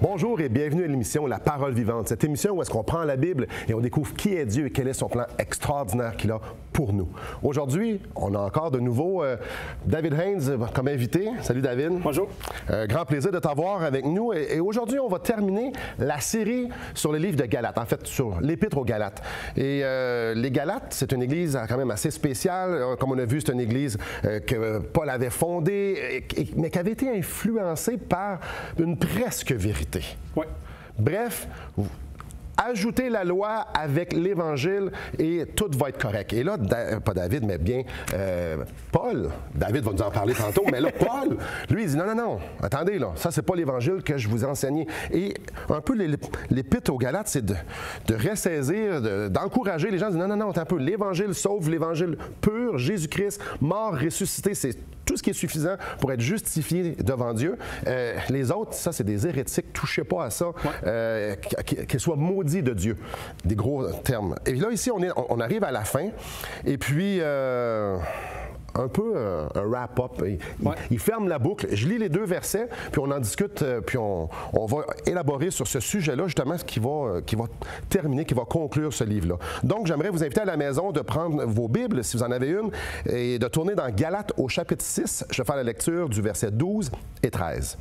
Bonjour et bienvenue à l'émission La Parole Vivante. Cette émission où est-ce qu'on prend la Bible et on découvre qui est Dieu et quel est son plan extraordinaire qu'il a pour nous. Aujourd'hui, on a encore de nouveau David Haynes comme invité. Salut David. Bonjour. Grand plaisir de t'avoir avec nous. Et aujourd'hui, on va terminer la série sur le livre de Galates, en fait sur l'Épître aux Galates. Et les Galates, c'est une église quand même assez spéciale. Comme on a vu, c'est une église que Paul avait fondée, mais qui avait été influencée par une presque vérité. Oui. Bref, ajoutez la loi avec l'Évangile et tout va être correct. Et là, pas David, mais bien Paul, David va nous en parler tantôt, mais là, Paul, lui, il dit non, attendez, là, ça, c'est pas l'Évangile que je vous ai enseigné. Et un peu l'Épître aux Galates, c'est de ressaisir, d'encourager les gens, de dire non, attends un peu, l'Évangile sauve, l'Évangile pur, Jésus-Christ, mort, ressuscité, c'est tout ce qui est suffisant pour être justifié devant Dieu. Les autres, ça, c'est des hérétiques. Touchez pas à ça. Qu'ils soient maudits de Dieu. Des gros termes. Et là, ici, on arrive à la fin. Et puis... un peu un wrap-up. Il ferme la boucle. Je lis les deux versets, puis on en discute, puis on va élaborer sur ce sujet-là, justement, ce qui va terminer, qui va conclure ce livre-là. Donc, j'aimerais vous inviter à la maison de prendre vos Bibles, si vous en avez une, et de tourner dans Galates au chapitre 6. Je vais faire la lecture du verset 12 et 13.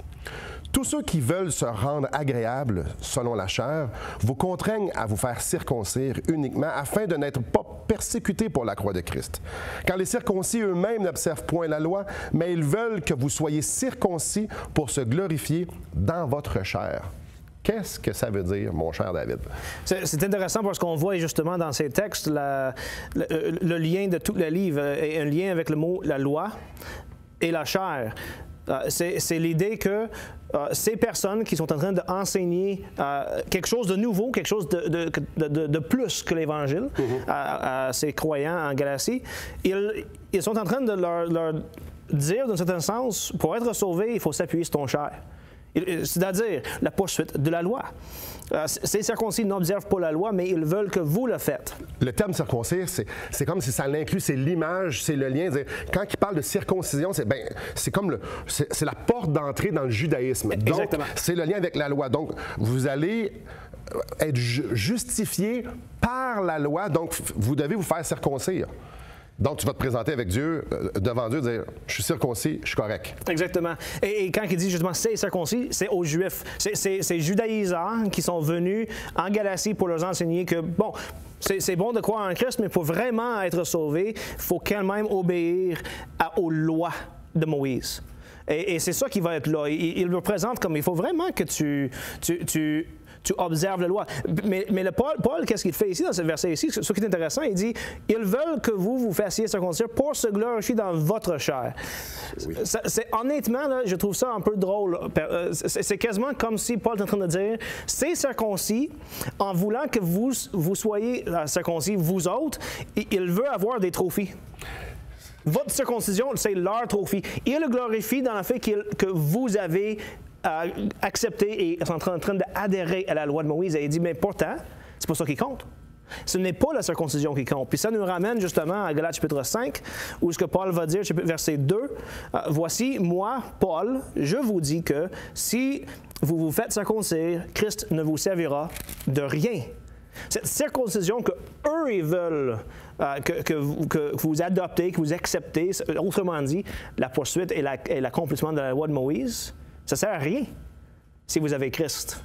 Tous ceux qui veulent se rendre agréables selon la chair vous contraignent à vous faire circoncire uniquement afin de n'être pas persécutés pour la croix de Christ. Car les circoncis eux-mêmes n'observent point la loi, mais ils veulent que vous soyez circoncis pour se glorifier dans votre chair. Qu'est-ce que ça veut dire, mon cher David? C'est intéressant parce qu'on voit justement dans ces textes le lien de tout le livre est un lien avec le mot la loi et la chair. C'est l'idée que ces personnes qui sont en train d'enseigner quelque chose de nouveau, quelque chose de plus que l'Évangile à ces croyants en Galatie, ils sont en train de leur dire, d'un certain sens, pour être sauvé, il faut s'appuyer sur ton chair. C'est-à-dire la poursuite de la loi. Ces circoncis n'observent pas la loi, mais ils veulent que vous le faites. Le terme circoncire, c'est comme si ça l'inclut, c'est l'image, c'est le lien. Quand il parle de circoncision, c'est comme c'est la porte d'entrée dans le judaïsme. Donc, exactement. C'est le lien avec la loi. Donc, vous allez être justifié par la loi, donc vous devez vous faire circoncire. Donc, tu vas te présenter avec Dieu, devant Dieu, dire « Je suis circoncis, je suis correct ». Exactement. Et quand il dit justement « c'est circoncis », c'est aux Juifs. C'est ces judaïsants qui sont venus en Galatie pour leur enseigner que, bon, c'est bon de croire en Christ, mais pour vraiment être sauvé, il faut quand même obéir aux lois de Moïse. Et c'est ça qui va être là. Il le présente comme il faut vraiment que tu observes la loi. Mais Paul, qu'est-ce qu'il fait ici, dans ce verset ici? Ce qui est intéressant, il dit, ils veulent que vous fassiez circoncire pour se glorifier dans votre chair. Oui. Honnêtement, là, je trouve ça un peu drôle. C'est quasiment comme si Paul est en train de dire, c'est circoncis, en voulant que vous soyez circoncis, vous autres, il veut avoir des trophées. Votre circoncision, c'est leur trophée. Il le glorifie dans le fait que vous avez accepté et sont en train d'adhérer à la loi de Moïse. Et il dit, mais pourtant, c'est pas ça qui compte. Ce n'est pas la circoncision qui compte. Puis ça nous ramène justement à Galates chapitre 5, où ce que Paul va dire, verset 2, « Voici, moi, Paul, je vous dis que si vous vous faites circoncire, Christ ne vous servira de rien. » Cette circoncision qu'eux, ils veulent que vous adoptez, que vous acceptez, autrement dit, la poursuite et l'accomplissement de la loi de Moïse, ça ne sert à rien si vous avez Christ.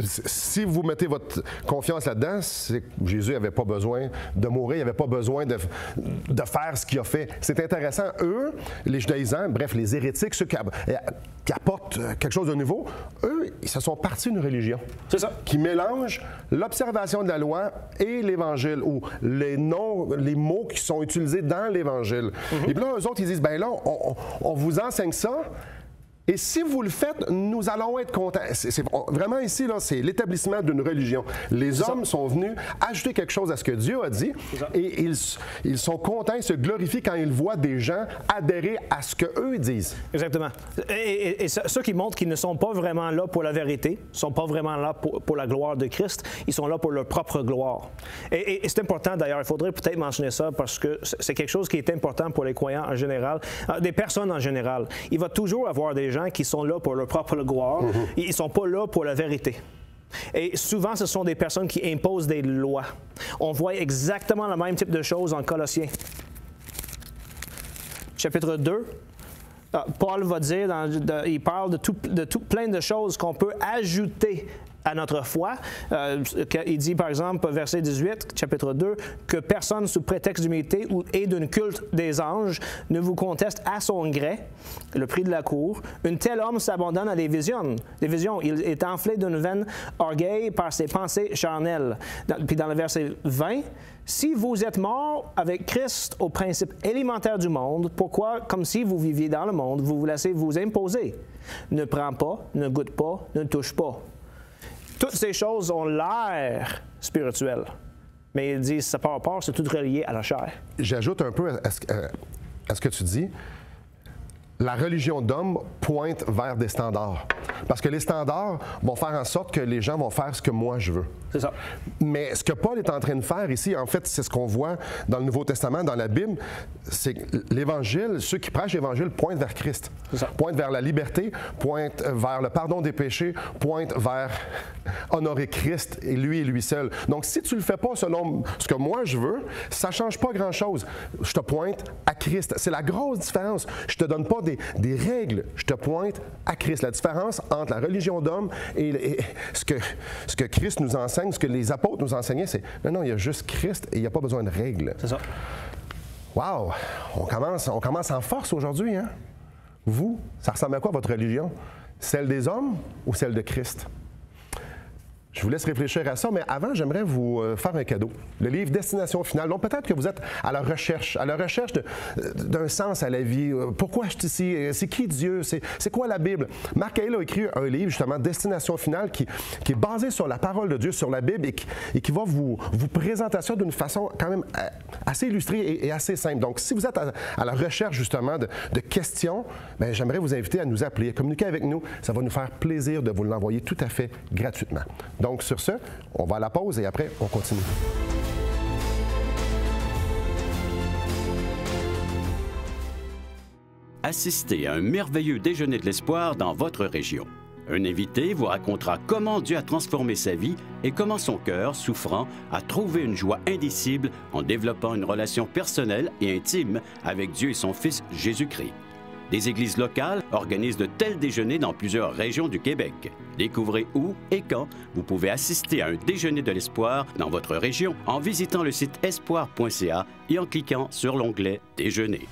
Si vous mettez votre confiance là-dedans, c'est que Jésus n'avait pas besoin de mourir, il n'avait pas besoin de faire ce qu'il a fait. C'est intéressant. Eux, les judaïsants, bref, les hérétiques, ceux qui apportent quelque chose de nouveau, eux, ils se sont partis d'une religion. C'est ça. Qui mélange l'observation de la loi et l'Évangile, ou les mots qui sont utilisés dans l'Évangile. Et puis là, eux autres, ils disent, bien là, on vous enseigne ça, et si vous le faites, nous allons être contents. Vraiment ici, là, c'est l'établissement d'une religion. Les hommes sont venus ajouter quelque chose à ce que Dieu a dit et ils sont contents, ils se glorifient quand ils voient des gens adhérer à ce qu'eux disent. Exactement. Et ceux qui montrent qu'ils ne sont pas vraiment là pour la vérité, ne sont pas vraiment là pour la gloire de Christ, ils sont là pour leur propre gloire. Et c'est important d'ailleurs, il faudrait peut-être mentionner ça parce que c'est quelque chose qui est important pour les croyants en général, des personnes en général. Il va toujours avoir des gens gens qui sont là pour leur propre gloire. Ils ne sont pas là pour la vérité. Et souvent, ce sont des personnes qui imposent des lois. On voit exactement le même type de choses en Colossiens. Chapitre 2, Paul va dire, il parle de plein de choses qu'on peut ajouter à notre foi. Il dit, par exemple, verset 18, chapitre 2, que personne sous prétexte d'humilité et d'un culte des anges ne vous conteste à son gré, le prix de la cour. Un tel homme s'abandonne à des visions. Il est enflé d'une vaine orgueil par ses pensées charnelles. Puis dans le verset 20, si vous êtes morts avec Christ au principe élémentaire du monde, pourquoi, comme si vous viviez dans le monde, vous vous laissez vous imposer? Ne prends pas, ne goûte pas, ne touche pas. Toutes ces choses ont l'air spirituelles, mais ils disent ça part à part, c'est tout relié à la chair. J'ajoute un peu à ce que tu dis. La religion d'homme pointe vers des standards. Parce que les standards vont faire en sorte que les gens vont faire ce que moi je veux. C'est ça. Mais ce que Paul est en train de faire ici, en fait, c'est ce qu'on voit dans le Nouveau Testament, dans la Bible, c'est que l'Évangile, ceux qui prêchent l'Évangile pointent vers Christ. Pointent vers la liberté, pointent vers le pardon des péchés, pointent vers honorer Christ et lui seul. Donc, si tu ne le fais pas selon ce que moi je veux, ça ne change pas grand-chose. Je te pointe à Christ. C'est la grosse différence. Je ne te donne pas des règles, je te pointe à Christ. La différence entre la religion d'homme et ce que Christ nous enseigne, ce que les apôtres nous enseignaient, c'est non, il y a juste Christ et il n'y a pas besoin de règles. C'est ça. Wow! On commence en force aujourd'hui, hein? Vous, ça ressemble à quoi votre religion? Celle des hommes ou celle de Christ? Je vous laisse réfléchir à ça, mais avant, j'aimerais vous faire un cadeau. Le livre Destination finale. Donc, peut-être que vous êtes à la recherche d'un sens à la vie. Pourquoi je suis ici? C'est qui Dieu? C'est quoi la Bible? Marc Cahill a écrit un livre, justement, Destination finale, qui est basé sur la parole de Dieu, sur la Bible, et qui va vous présenter ça d'une façon quand même assez illustrée et assez simple. Donc, si vous êtes à la recherche, justement, de questions, bien, j'aimerais vous inviter à nous appeler, à communiquer avec nous. Ça va nous faire plaisir de vous l'envoyer tout à fait gratuitement. Donc, sur ce, on va à la pause et après, on continue. Assistez à un merveilleux déjeuner de l'espoir dans votre région. Un invité vous racontera comment Dieu a transformé sa vie et comment son cœur, souffrant, a trouvé une joie indicible en développant une relation personnelle et intime avec Dieu et son Fils Jésus-Christ. Des églises locales organisent de tels déjeuners dans plusieurs régions du Québec. Découvrez où et quand vous pouvez assister à un déjeuner de l'espoir dans votre région en visitant le site espoir.ca et en cliquant sur l'onglet « Déjeuner ».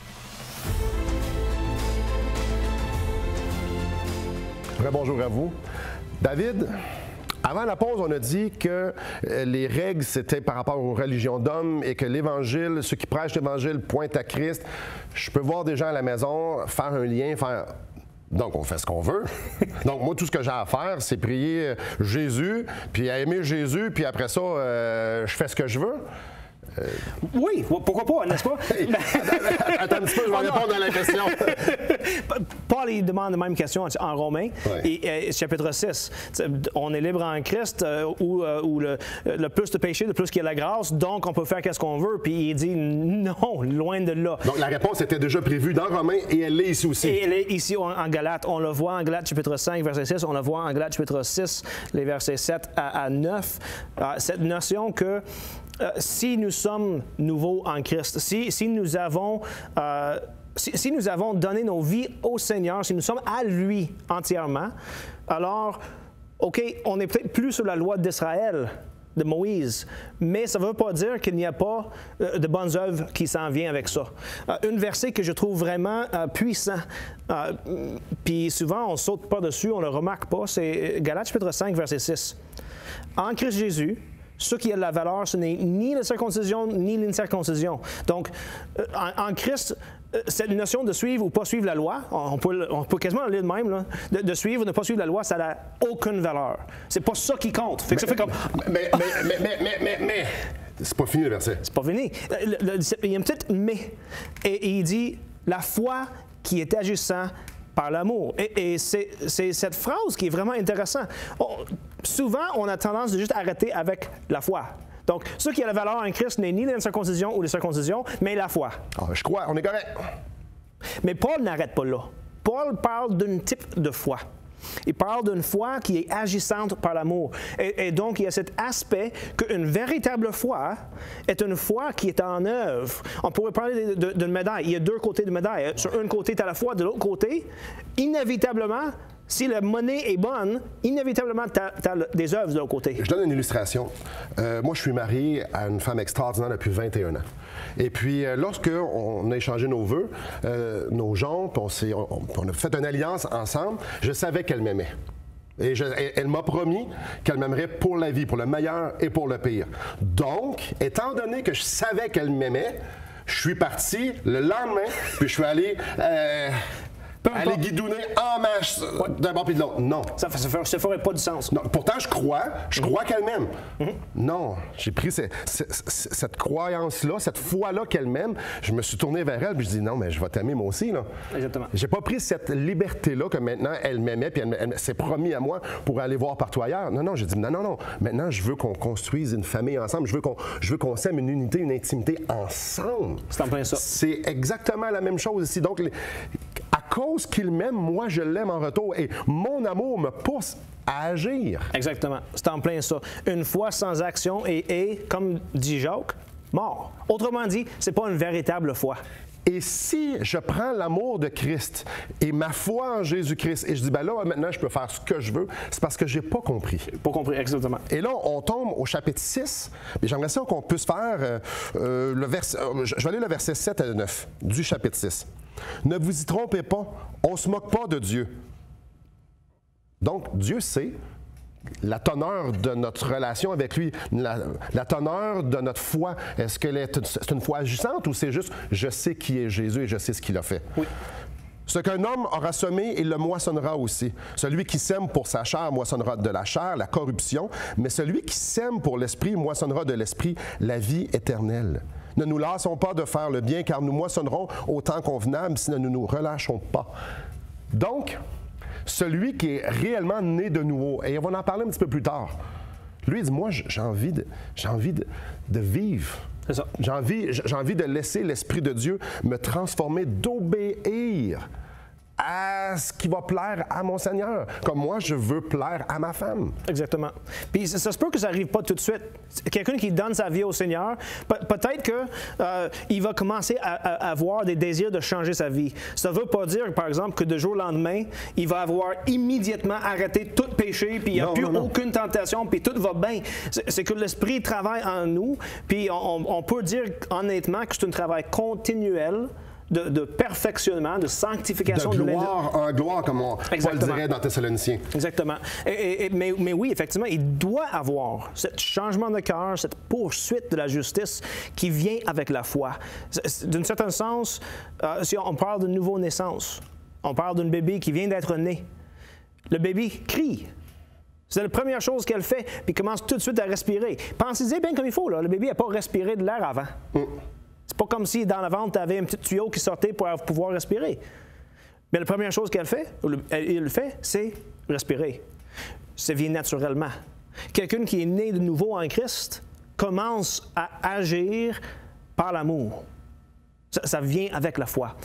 Bonjour à vous. David, avant la pause, on a dit que les règles, c'était par rapport aux religions d'hommes et que l'Évangile, ceux qui prêchent l'Évangile pointent à Christ. Je peux voir des gens à la maison faire un lien, donc, on fait ce qu'on veut. Donc, moi, tout ce que j'ai à faire, c'est prier Jésus, puis à aimer Jésus, puis après ça, je fais ce que je veux. Oui, pourquoi pas, n'est-ce pas? Attends un petit peu, je vais répondre à la question. Paul, il demande la même question en Romains, et chapitre 6. On est libre en Christ, où le plus de péché, le plus qu'il y a la grâce, donc on peut faire ce qu'on veut. Puis il dit non, loin de là. Donc la réponse était déjà prévue dans Romains et elle l'est ici aussi. Et elle est ici en Galates. On le voit en Galates chapitre 5, verset 6. On le voit en Galates chapitre 6, les versets 7 à 9. Cette notion que si nous sommes nouveaux en Christ, si nous avons donné nos vies au Seigneur, si nous sommes à lui entièrement, alors, OK, on n'est peut-être plus sur la loi d'Israël, de Moïse, mais ça ne veut pas dire qu'il n'y a pas de bonnes œuvres qui s'en viennent avec ça. Un verset que je trouve vraiment puissant, puis souvent on ne saute pas dessus, on ne le remarque pas, c'est Galates chapitre 5, verset 6. En Christ Jésus, ce qui a de la valeur, ce n'est ni la circoncision ni l'incirconcision. Donc, en Christ, cette notion de suivre ou pas suivre la loi, on peut quasiment le lire de même, là, de suivre ou ne pas suivre la loi, ça n'a aucune valeur. C'est pas ça qui compte. Fait que ça fait comme... Mais, c'est pas fini le verset. C'est pas fini. Il y a une petite « mais ». Et il dit « la foi qui est agissant par l'amour ». Et c'est cette phrase qui est vraiment intéressante. Souvent, on a tendance de juste arrêter avec la foi. Donc, ce qui a la valeur en Christ n'est ni la circoncision ou la circoncision, mais la foi. Je crois, on est correct. Mais Paul n'arrête pas là. Paul parle d'un type de foi. Il parle d'une foi qui est agissante par l'amour. Et donc, il y a cet aspect qu'une véritable foi est une foi qui est en œuvre. On pourrait parler d'une médaille. Il y a deux côtés de médaille. Sur un côté, tu as la foi, de l'autre côté, inévitablement, si la monnaie est bonne, inévitablement, tu as des œuvres de l'autre côté. Je donne une illustration. Moi, je suis marié à une femme extraordinaire depuis 21 ans. Et puis, lorsqu'on a échangé nos vœux, nos joncs, puis on a fait une alliance ensemble, je savais qu'elle m'aimait. Et elle m'a promis qu'elle m'aimerait pour la vie, pour le meilleur et pour le pire. Donc, étant donné que je savais qu'elle m'aimait, je suis parti le lendemain, puis je suis allé... aller guidouner en masse d'un bord puis de l'autre. Non. Ça ferait pas du sens. Non. Pourtant, je crois qu'elle m'aime. Non. J'ai pris cette croyance-là, cette foi-là qu'elle m'aime. Je me suis tourné vers elle et je dis non, mais je vais t'aimer moi aussi. Là. Exactement. J'ai pas pris cette liberté-là que maintenant elle m'aimait puis elle s'est promis à moi pour aller voir partout ailleurs. Non, j'ai dit non. Maintenant, je veux qu'on construise une famille ensemble. Je veux qu'on s'aime une unité, une intimité ensemble. C'est en plein ça. C'est exactement la même chose ici. Donc, à cause qu'il m'aime, moi, je l'aime en retour. Et mon amour me pousse à agir. Exactement. C'est en plein ça. Une foi sans action est, comme dit Jacques, mort. Autrement dit, c'est pas une véritable foi. Et si je prends l'amour de Christ et ma foi en Jésus-Christ et je dis, ben là, maintenant, je peux faire ce que je veux, c'est parce que j'ai pas compris. Pas compris, exactement. Et là, on tombe au chapitre 6. Et j'aimerais ça qu'on puisse faire le verset... Je vais aller le verset 7 à 9 du chapitre 6. Ne vous y trompez pas, on ne se moque pas de Dieu. Donc, Dieu sait la teneur de notre relation avec lui, la teneur de notre foi. Est-ce que c'est une foi agissante ou c'est juste « je sais qui est Jésus et je sais ce qu'il a fait ». Oui. Ce qu'un homme aura semé, il le moissonnera aussi. Celui qui sème pour sa chair moissonnera de la chair, la corruption, mais celui qui sème pour l'esprit moissonnera de l'esprit la vie éternelle. Ne nous lassons pas de faire le bien, car nous moissonnerons au temps convenable si nous ne nous relâchons pas. Donc, celui qui est réellement né de nouveau, et on va en parler un petit peu plus tard, lui, il dit, moi, j'ai envie de vivre. C'est ça. J'ai envie de laisser l'Esprit de Dieu me transformer, d'obéir à ce qui va plaire à mon Seigneur, comme moi, je veux plaire à ma femme. Exactement. Puis ça se peut que ça n'arrive pas tout de suite. Quelqu'un qui donne sa vie au Seigneur, peut-être qu'il va commencer à avoir des désirs de changer sa vie. Ça ne veut pas dire, par exemple, que de jour au lendemain, il va avoir immédiatement arrêté tout péché, puis il n'y a plus aucune tentation, puis tout va bien. C'est que l'Esprit travaille en nous, puis on peut dire honnêtement que c'est un travail continuel de perfectionnement, de sanctification. De gloire en gloire, comme Paul dirait dans Thessaloniciens. Exactement. Mais oui, effectivement, il doit avoir ce changement de cœur, cette poursuite de la justice qui vient avec la foi. D'un certain sens, si on parle de nouveau-naissance, on parle d'un bébé qui vient d'être né. Le bébé crie. C'est la première chose qu'elle fait, puis commence tout de suite à respirer. Pensez-y bien comme il faut, là. Le bébé n'a pas respiré de l'air avant. C'est pas comme si dans la ventre, tu avais un petit tuyau qui sortait pour pouvoir respirer. Mais la première chose qu'elle fait, c'est respirer. Ça vient naturellement. Quelqu'un qui est né de nouveau en Christ commence à agir par l'amour. Ça vient avec la foi.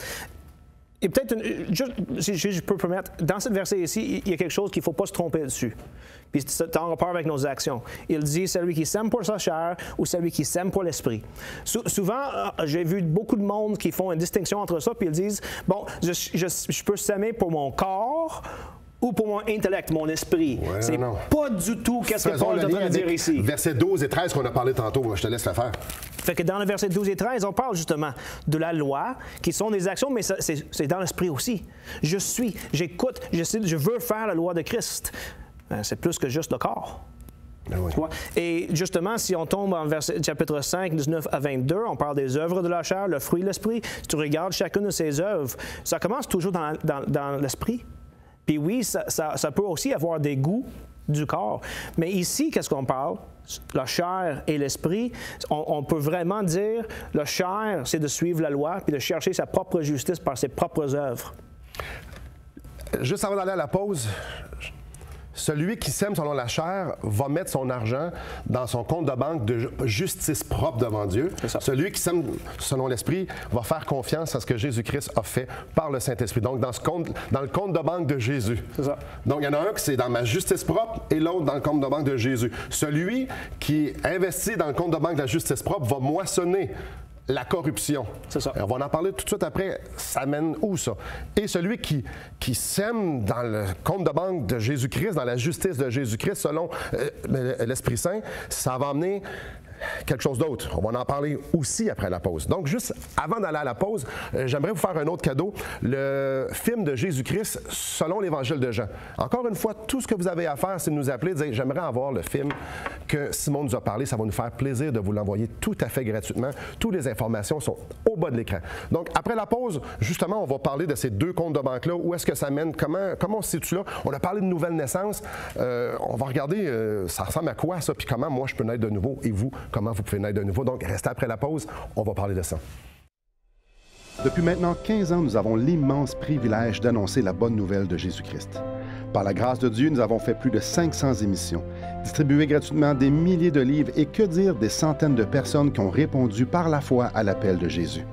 Et peut-être, si je peux permettre, dans ce verset ici, il y a quelque chose qu'il ne faut pas se tromper dessus. Puis c'est en rapport avec nos actions. Il dit celui qui sème pour sa chair ou celui qui sème pour l'esprit. Souvent, j'ai vu beaucoup de monde qui font une distinction entre ça, puis ils disent, bon, je peux sèmer pour mon corps ou pour mon intellect, mon esprit. Ouais, c'est pas du tout qu'est-ce que Paul est en train de dire ici. Versets 12 et 13 qu'on a parlé tantôt, je te laisse le faire. Fait que dans le verset 12 et 13, on parle justement de la loi, qui sont des actions, mais c'est dans l'esprit aussi. Je suis, j'écoute, je veux faire la loi de Christ. C'est plus que juste le corps. Oui. Et justement, si on tombe en chapitre 5, 19 à 22, on parle des œuvres de la chair, le fruit de l'esprit. Si tu regardes chacune de ces œuvres, ça commence toujours dans l'esprit. Puis oui, ça peut aussi avoir des goûts du corps. Mais ici, qu'est-ce qu'on parle? La chair et l'esprit, on peut vraiment dire, la chair, c'est de suivre la loi puis de chercher sa propre justice par ses propres œuvres. Juste avant d'aller à la pause, celui qui sème selon la chair va mettre son argent dans son compte de banque de justice propre devant Dieu. Celui qui sème selon l'Esprit va faire confiance à ce que Jésus-Christ a fait par le Saint-Esprit. Donc, dans le compte de banque de Jésus. C'est ça. Donc, il y en a un qui c'est dans ma justice propre et l'autre dans le compte de banque de Jésus. Celui qui investit dans le compte de banque de la justice propre va moissonner la corruption. C'est ça. On va en parler tout de suite après. Ça mène où, ça? Et celui qui sème dans le compte de banque de Jésus-Christ, dans la justice de Jésus-Christ, selon l'Esprit Saint, ça va amener quelque chose d'autre. On va en parler aussi après la pause. Donc, juste avant d'aller à la pause, j'aimerais vous faire un autre cadeau. Le film de Jésus-Christ selon l'Évangile de Jean. Encore une fois, tout ce que vous avez à faire, c'est de nous appeler et de dire « J'aimerais avoir le film que Simon nous a parlé. Ça va nous faire plaisir de vous l'envoyer tout à fait gratuitement. Toutes les informations sont au bas de l'écran. » Donc, après la pause, justement, on va parler de ces deux comptes de banque-là. Où est-ce que ça mène? Comment on se situe là? On a parlé de nouvelle naissance. On va regarder ça ressemble à quoi, ça, puis comment moi, je peux naître de nouveau et vous, comment vous pouvez naître de nouveau. Donc, restez après la pause, on va parler de ça. Depuis maintenant 15 ans, nous avons l'immense privilège d'annoncer la bonne nouvelle de Jésus-Christ. Par la grâce de Dieu, nous avons fait plus de 500 émissions, distribué gratuitement des milliers de livres et que dire des centaines de personnes qui ont répondu par la foi à l'appel de Jésus.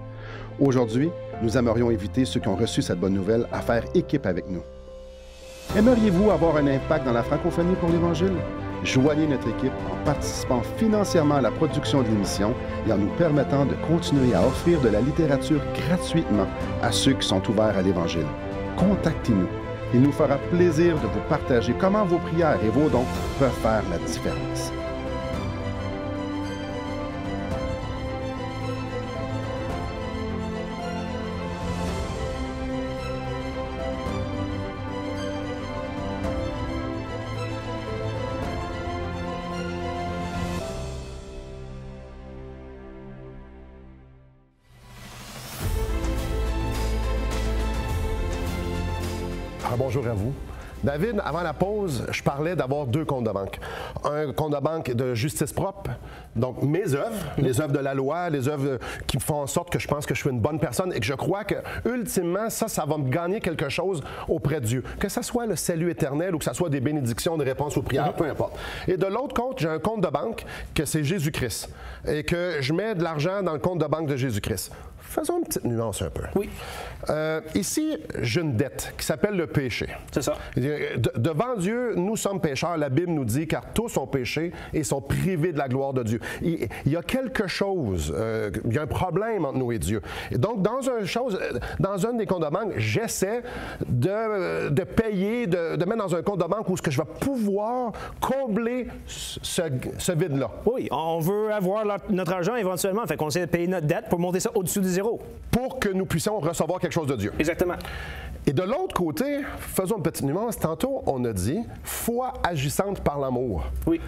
Aujourd'hui, nous aimerions inviter ceux qui ont reçu cette bonne nouvelle à faire équipe avec nous. Aimeriez-vous avoir un impact dans la francophonie pour l'Évangile? Joignez notre équipe en participant financièrement à la production de l'émission et en nous permettant de continuer à offrir de la littérature gratuitement à ceux qui sont ouverts à l'Évangile. Contactez-nous. Il nous fera plaisir de vous partager comment vos prières et vos dons peuvent faire la différence. Bonjour à vous. David, avant la pause, je parlais d'avoir deux comptes de banque. Un compte de banque de justice propre, donc mes œuvres, les œuvres de la loi, les œuvres qui font en sorte que je pense que je suis une bonne personne et que je crois que, ultimement, ça va me gagner quelque chose auprès de Dieu. Que ce soit le salut éternel ou que ce soit des bénédictions, des réponses aux prières, peu importe. Et de l'autre côté, j'ai un compte de banque que c'est Jésus-Christ et que je mets de l'argent dans le compte de banque de Jésus-Christ. Faisons une petite nuance un peu. Oui. Ici, j'ai une dette qui s'appelle le péché. C'est ça. Devant Dieu, nous sommes pécheurs. La Bible nous dit, car tous ont péché et sont privés de la gloire de Dieu. Il y a quelque chose, il y a un problème entre nous et Dieu. Et donc, dans un des comptes de banque, j'essaie de payer, de mettre dans un compte de banque où je vais pouvoir combler ce vide-là. Oui, on veut avoir notre argent éventuellement. Fait qu'on essaie de payer notre dette pour monter ça au-dessus du zéro. Pour que nous puissions recevoir quelque chose de Dieu. Exactement. Et de l'autre côté, faisons une petite nuance. Tantôt, on a dit foi agissante par l'amour. Oui.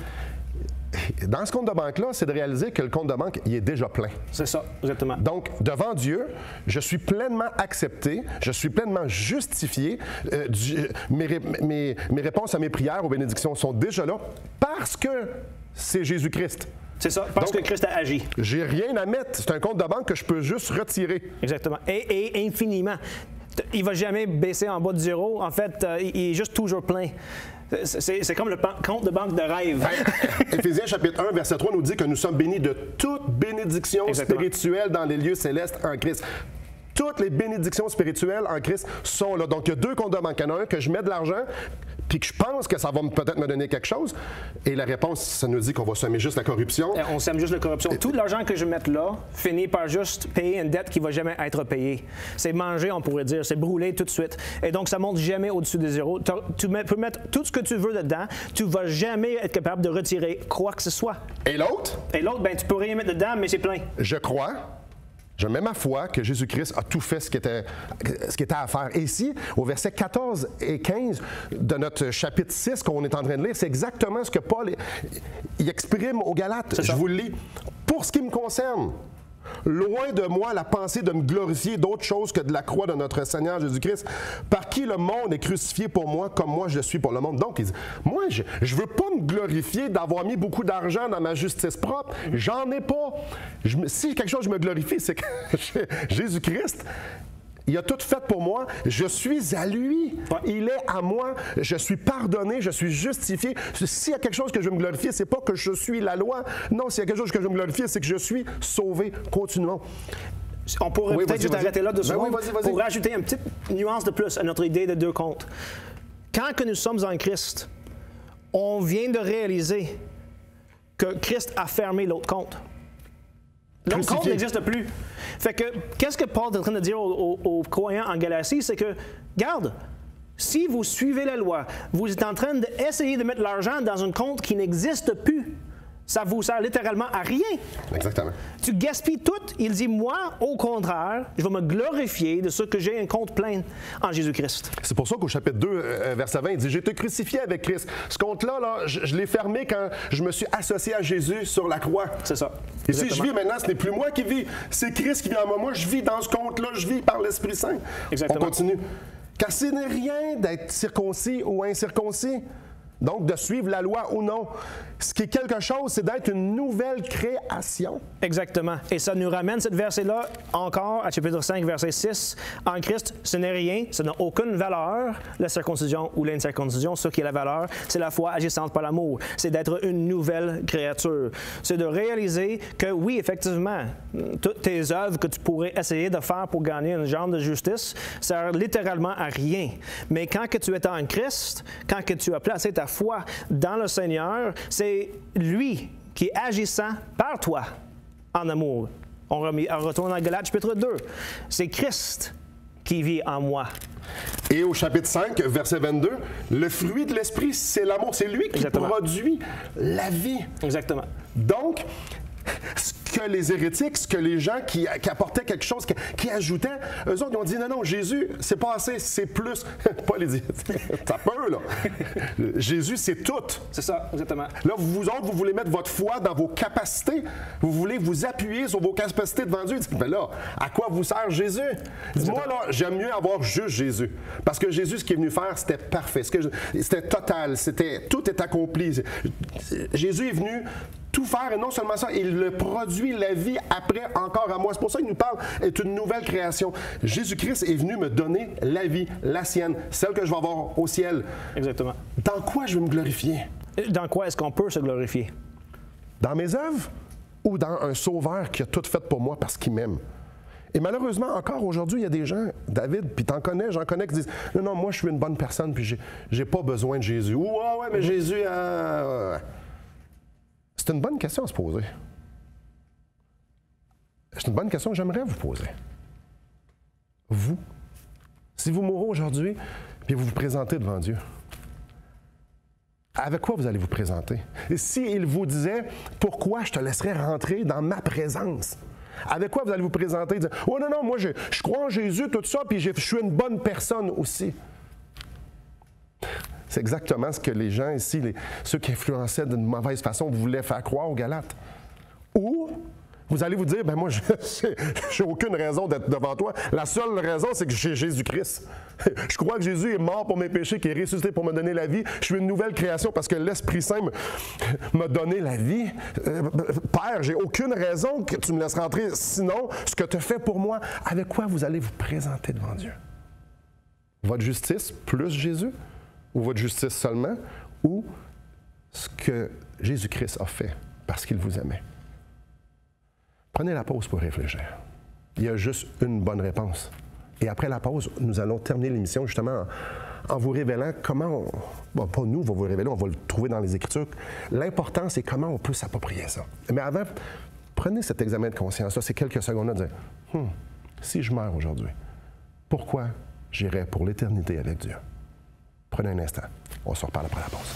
Dans ce compte de banque-là, c'est de réaliser que le compte de banque, il est déjà plein. C'est ça, exactement. Donc, devant Dieu, je suis pleinement accepté, je suis pleinement justifié. Mes réponses à mes prières, aux bénédictions sont déjà là parce que c'est Jésus-Christ. C'est ça, parce que Christ a agi. J'ai rien à mettre. C'est un compte de banque que je peux juste retirer. Exactement. Et infiniment. Il ne va jamais baisser en bas de zéro. En fait, il est juste toujours plein. C'est comme le compte de banque de rêve. Éphésiens chapitre 1, verset 3 nous dit que nous sommes bénis de toute bénédiction spirituelle dans les lieux célestes en Christ. Toutes les bénédictions spirituelles en Christ sont là. Donc, il y a deux comptes de banque. Il y en a un que je mets de l'argent, puis que je pense que ça va peut-être me donner quelque chose. Et la réponse, ça nous dit qu'on va semer juste la corruption. On sème juste la corruption. Tout l'argent que je mets là finit par juste payer une dette qui ne va jamais être payée. C'est manger, on pourrait dire. C'est brûler tout de suite. Et donc, ça ne monte jamais au-dessus des zéros. Tu peux mettre tout ce que tu veux dedans. Tu ne vas jamais être capable de retirer quoi que ce soit. Et l'autre? Et l'autre, ben, tu peux rien mettre dedans, mais c'est plein. Je crois. Je mets ma foi que Jésus-Christ a tout fait ce qui était à faire. Et ici, au verset 14 et 15 de notre chapitre 6 qu'on est en train de lire, c'est exactement ce que Paul il exprime aux Galates. Je vous le lis. Pour ce qui me concerne, loin de moi la pensée de me glorifier d'autre chose que de la croix de notre Seigneur Jésus-Christ, par qui le monde est crucifié pour moi comme moi je suis pour le monde. Donc, il dit, moi, je ne veux pas me glorifier d'avoir mis beaucoup d'argent dans ma justice propre. J'en ai pas. Si quelque chose je me glorifie, c'est que Jésus-Christ, Il a tout fait pour moi. Je suis à lui. Ouais. Il est à moi. Je suis pardonné. Je suis justifié. S'il y a quelque chose que je veux me glorifier, c'est pas que je suis la loi. Non, s'il y a quelque chose que je veux me glorifier, c'est que je suis sauvé. Continuons. On pourrait Oui, peut-être juste arrêter là 2 secondes oui, vas-y. pour rajouter une petite nuance de plus à notre idée de 2 comptes. Quand que nous sommes en Christ, on vient de réaliser que Christ a fermé l'autre compte. L'autre compte n'existe plus. Fait que, qu'est-ce que Paul est en train de dire aux croyants en Galatie? C'est que, regarde, si vous suivez la loi, vous êtes en train d'essayer de mettre l'argent dans un compte qui n'existe plus. Ça vous sert littéralement à rien. Exactement. Tu gaspilles tout. Il dit, moi, au contraire, je vais me glorifier de ce que j'ai un compte plein en Jésus-Christ. C'est pour ça qu'au chapitre 2, verset 20, il dit « J'ai été crucifié avec Christ ». Ce compte-là, je l'ai fermé quand je me suis associé à Jésus sur la croix. C'est ça. Et si je vis maintenant, ce n'est plus moi qui vis, c'est Christ qui vit en moi. Moi, je vis dans ce compte-là, je vis par l'Esprit Saint. Exactement. On continue. Car ce n'est rien d'être circoncis ou incirconcis. Donc, de suivre la loi ou non. Ce qui est quelque chose, c'est d'être une nouvelle création. Exactement. Et ça nous ramène, ce verset-là, encore à chapitre 5, verset 6. En Christ, ce n'est rien, ça n'a aucune valeur, la circoncision ou l'incirconcision. Ce qui est la valeur, c'est la foi agissante par l'amour. C'est d'être une nouvelle créature. C'est de réaliser que, oui, effectivement, toutes tes œuvres que tu pourrais essayer de faire pour gagner une jambe de justice, ça sert littéralement à rien. Mais quand que tu es en Christ, quand que tu as placé ta foi dans le Seigneur, c'est lui qui est agissant par toi en amour. On retourne dans Galates chapitre 2. C'est Christ qui vit en moi. Et au chapitre 5, verset 22, le fruit de l'Esprit, c'est l'amour. C'est lui qui Exactement. produit la vie. Exactement. Donc, ce que les hérétiques, ce que les gens qui apportaient quelque chose, qui ajoutaient, eux autres, ils ont dit non, Jésus, c'est pas assez, c'est plus. Pas les dire. Ça peut, là. Jésus, c'est tout. C'est ça, exactement. Là, vous autres, vous voulez mettre votre foi dans vos capacités. Vous voulez vous appuyer sur vos capacités devant Dieu. Ben là, à quoi vous sert Jésus? Moi, là, j'aime mieux avoir juste Jésus. Parce que Jésus, ce qu'il est venu faire, c'était parfait. C'était total. Tout est accompli. Jésus est venu tout faire, et non seulement ça, il le produit la vie après encore à moi. C'est pour ça qu'il nous parle est une nouvelle création. Jésus-Christ est venu me donner la vie, la sienne, celle que je vais avoir au ciel. Exactement. Dans quoi je vais me glorifier? Dans quoi est-ce qu'on peut se glorifier? Dans mes œuvres ou dans un sauveur qui a tout fait pour moi parce qu'il m'aime? Et malheureusement, encore aujourd'hui, il y a des gens, David, puis t'en connais, j'en connais, qui disent « Non, moi, je suis une bonne personne, puis j'ai pas besoin de Jésus. » Ou « ouais, mais Jésus... C'est une bonne question à se poser. C'est une bonne question que j'aimerais vous poser. Vous, si vous mourrez aujourd'hui, puis vous vous présentez devant Dieu, avec quoi vous allez vous présenter? Et s'il vous disait « Pourquoi je te laisserais rentrer dans ma présence? » Avec quoi vous allez vous présenter? Dire « Oh non, moi, je crois en Jésus, tout ça, puis je suis une bonne personne aussi. » C'est exactement ce que les gens ici, ceux qui influençaient d'une mauvaise façon, voulaient faire croire aux Galates. Ou vous allez vous dire, ben moi, je n'ai aucune raison d'être devant toi. La seule raison, c'est que j'ai Jésus-Christ. Je crois que Jésus est mort pour mes péchés, qu'il est ressuscité pour me donner la vie. Je suis une nouvelle création parce que l'Esprit Saint m'a donné la vie. Père, j'ai aucune raison que tu me laisses rentrer. Sinon, ce que tu as fait pour moi, avec quoi vous allez vous présenter devant Dieu? Votre justice plus Jésus? Ou votre justice seulement, ou ce que Jésus-Christ a fait parce qu'il vous aimait. Prenez la pause pour réfléchir. Il y a juste une bonne réponse. Et après la pause, nous allons terminer l'émission justement en vous révélant comment pas nous, on va vous révéler, on va le trouver dans les Écritures. L'important, c'est comment on peut s'approprier ça. Mais avant, prenez cet examen de conscience-là, ces quelques secondes-là, de dire, si je meurs aujourd'hui, pourquoi j'irai pour l'éternité avec Dieu? Prenez un instant. On se reparle après la pause.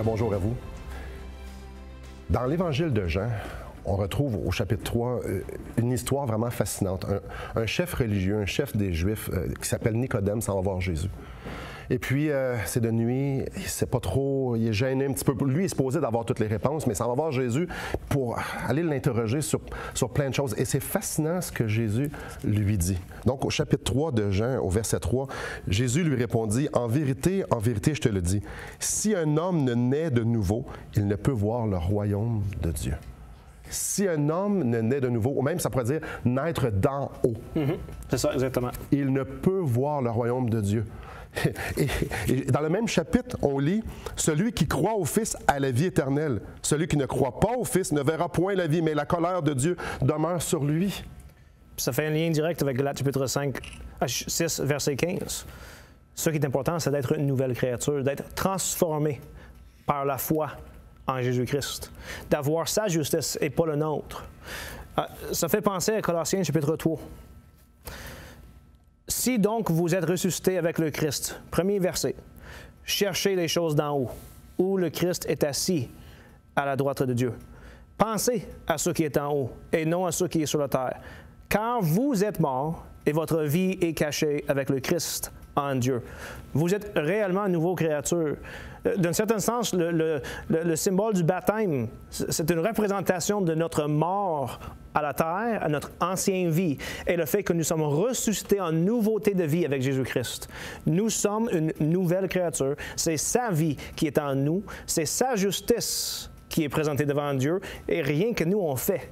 Très bonjour à vous. Dans l'Évangile de Jean, on retrouve au chapitre 3 une histoire vraiment fascinante. Un chef religieux, un chef des Juifs qui s'appelle Nicodème s'en va voir Jésus. Et puis, c'est de nuit, il sait pas trop, il est gêné un petit peu. Lui, il est supposé d'avoir toutes les réponses, mais il s'en va voir Jésus pour aller l'interroger sur plein de choses. Et c'est fascinant ce que Jésus lui dit. Donc, au chapitre 3 de Jean, au verset 3, Jésus lui répondit, en vérité, je te le dis, si un homme ne naît de nouveau, il ne peut voir le royaume de Dieu. Si un homme ne naît de nouveau, ou même ça pourrait dire naître d'en haut. C'est ça, exactement. Il ne peut voir le royaume de Dieu. Et dans le même chapitre, on lit « Celui qui croit au Fils a la vie éternelle. Celui qui ne croit pas au Fils ne verra point la vie, mais la colère de Dieu demeure sur lui. » Ça fait un lien direct avec Galates chapitre 6, verset 15. Ce qui est important, c'est d'être une nouvelle créature, d'être transformé par la foi en Jésus-Christ, d'avoir sa justice et pas le nôtre. Ça fait penser à Colossiens chapitre 3. Si donc vous êtes ressuscités avec le Christ, premier verset, cherchez les choses d'en haut, où le Christ est assis à la droite de Dieu. Pensez à ce qui est en haut et non à ce qui est sur la terre, car vous êtes morts et votre vie est cachée avec le Christ en Dieu. Vous êtes réellement une nouvelle créature. D'un certain sens, le symbole du baptême, c'est une représentation de notre mort à la terre, à notre ancienne vie, et le fait que nous sommes ressuscités en nouveauté de vie avec Jésus-Christ. Nous sommes une nouvelle créature. C'est sa vie qui est en nous, c'est sa justice qui est présentée devant Dieu, et rien que nous on fait.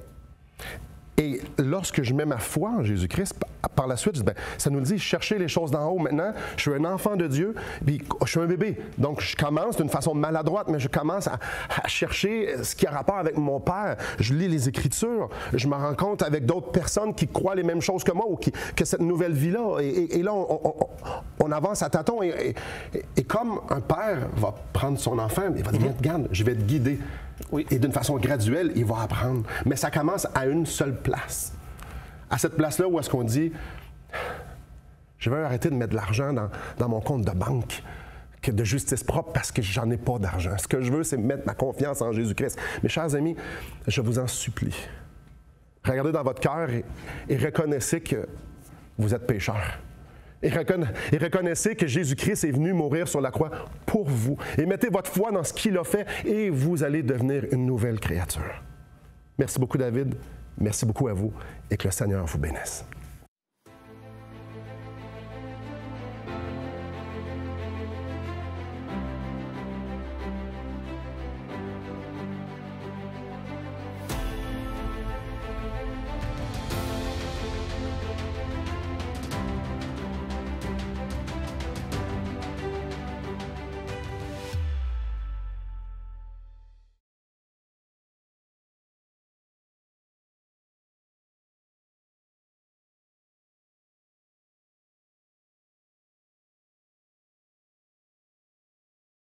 Et lorsque je mets ma foi en Jésus-Christ, par la suite, ça nous dit, cherchez les choses d'en haut. Maintenant, je suis un enfant de Dieu, puis je suis un bébé. Donc, je commence d'une façon maladroite, mais je commence à chercher ce qui a rapport avec mon Père. Je lis les Écritures, je me rends compte avec d'autres personnes qui croient les mêmes choses que moi ou que cette nouvelle vie-là. Et là, on avance à tâtons. Et comme un père va prendre son enfant, il va dire, regarde, je vais te guider. Oui. Et d'une façon graduelle, il va apprendre. Mais ça commence à une seule place. À cette place-là où est-ce qu'on dit, je veux arrêter de mettre de l'argent dans mon compte de banque de justice propre parce que j'en ai pas d'argent. Ce que je veux, c'est mettre ma confiance en Jésus-Christ. Mes chers amis, je vous en supplie. Regardez dans votre cœur et reconnaissez que vous êtes pécheurs. Et reconnaissez que Jésus-Christ est venu mourir sur la croix pour vous. Et mettez votre foi dans ce qu'il a fait et vous allez devenir une nouvelle créature. Merci beaucoup, David. Merci beaucoup à vous et que le Seigneur vous bénisse.